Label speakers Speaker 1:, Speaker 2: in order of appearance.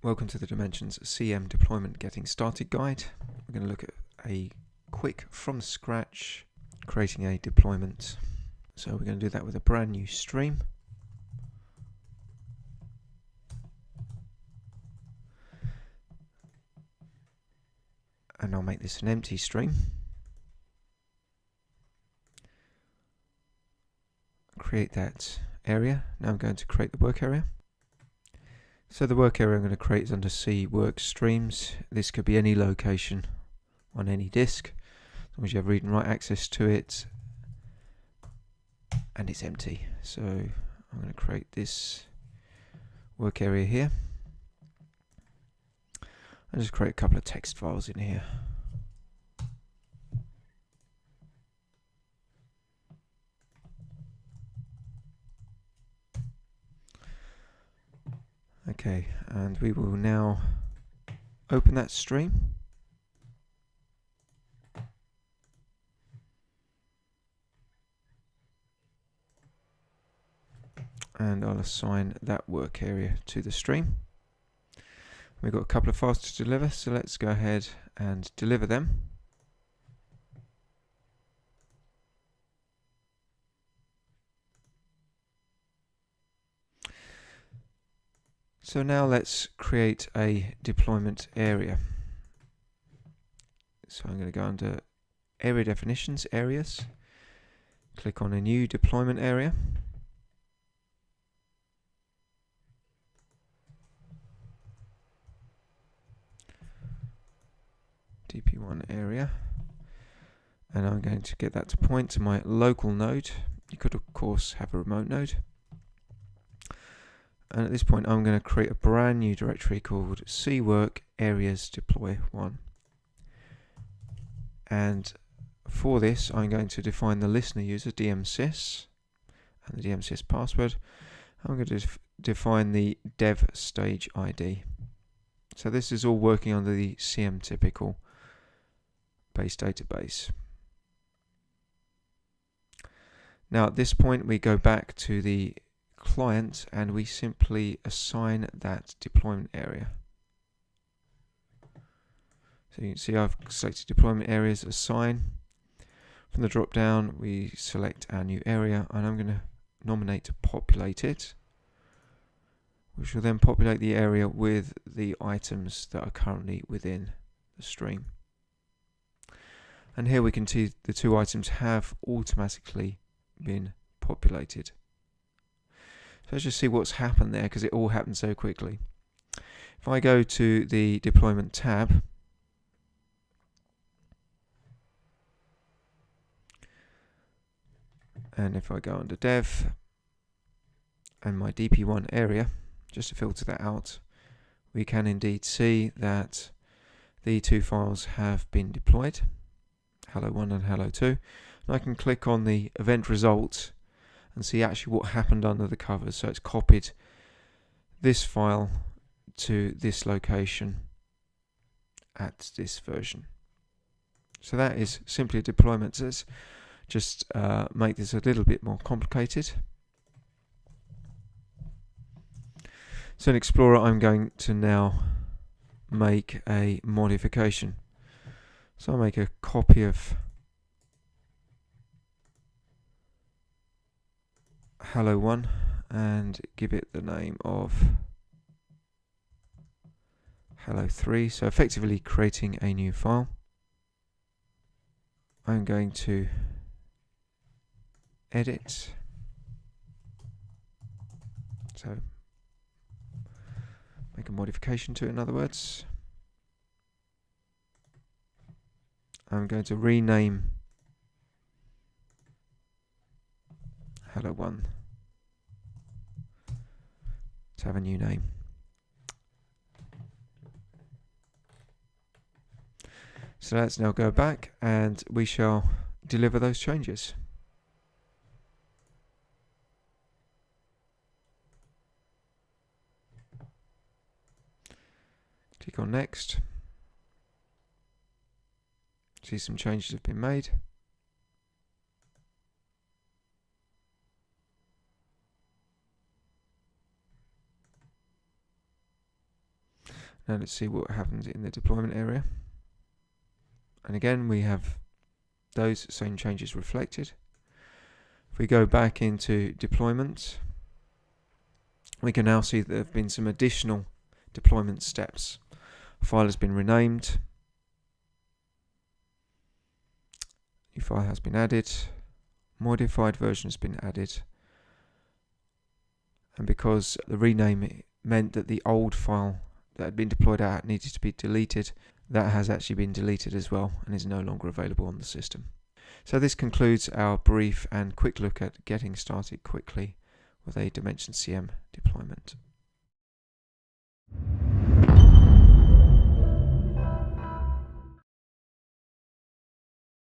Speaker 1: Welcome to the Dimensions CM Deployment Getting Started Guide. We're going to look at a quick from scratch creating a deployment. So we're going to do that with a brand new stream. And I'll make this an empty stream. Create that area. Now I'm going to create the work area. So the work area I'm going to create is under C work streams. This could be any location on any disk, as long as you have read and write access to it, and it's empty. So I'm going to create this work area here. I'll just create a couple of text files in here. Okay, and we will now open that stream. And I'll assign that work area to the stream. We've got a couple of files to deliver, so let's go ahead and deliver them. So now let's create a deployment area. So I'm going to go under Area Definitions, Areas, click on a new deployment area. DP1 area, and I'm going to get that to point to my local node. You could of course have a remote node. And at this point I'm going to create a brand new directory called cwork areas deploy 1. And for this I'm going to define the listener user DMSys and the DMSys password. I'm going to define the dev stage ID. So this is all working under the CM typical base database. Now at this point we go back to the client and we simply assign that deployment area. So you can see I've selected deployment areas, assign. From the drop down we select our new area and I'm going to nominate to populate it, which will then populate the area with the items that are currently within the stream. And here we can see the two items have automatically been populated. So let's just see what's happened there, because it all happened so quickly. If I go to the deployment tab, and if I go under dev and my DP1 area, just to filter that out, we can indeed see that the two files have been deployed, hello1 and hello2. And I can click on the event result and see actually what happened under the covers. So it's copied this file to this location at this version. So that is simply a deployment. So let's just make this a little bit more complicated. So in Explorer I'm going to now make a modification. So I'll make a copy of hello1 and give it the name of hello3. So effectively creating a new file. I'm going to edit. So make a modification to it, in other words. I'm going to rename hello1 to have a new name. So let's now go back and we shall deliver those changes. Click on next. See some changes have been made. Now let's see what happens in the deployment area. And again, we have those same changes reflected. If we go back into deployment, we can now see that there have been some additional deployment steps. A file has been renamed. New file has been added. Modified version has been added. And because the rename meant that the old file that had been deployed out needed to be deleted, that has actually been deleted as well and is no longer available on the system. So this concludes our brief and quick look at getting started quickly with a Dimension CM deployment.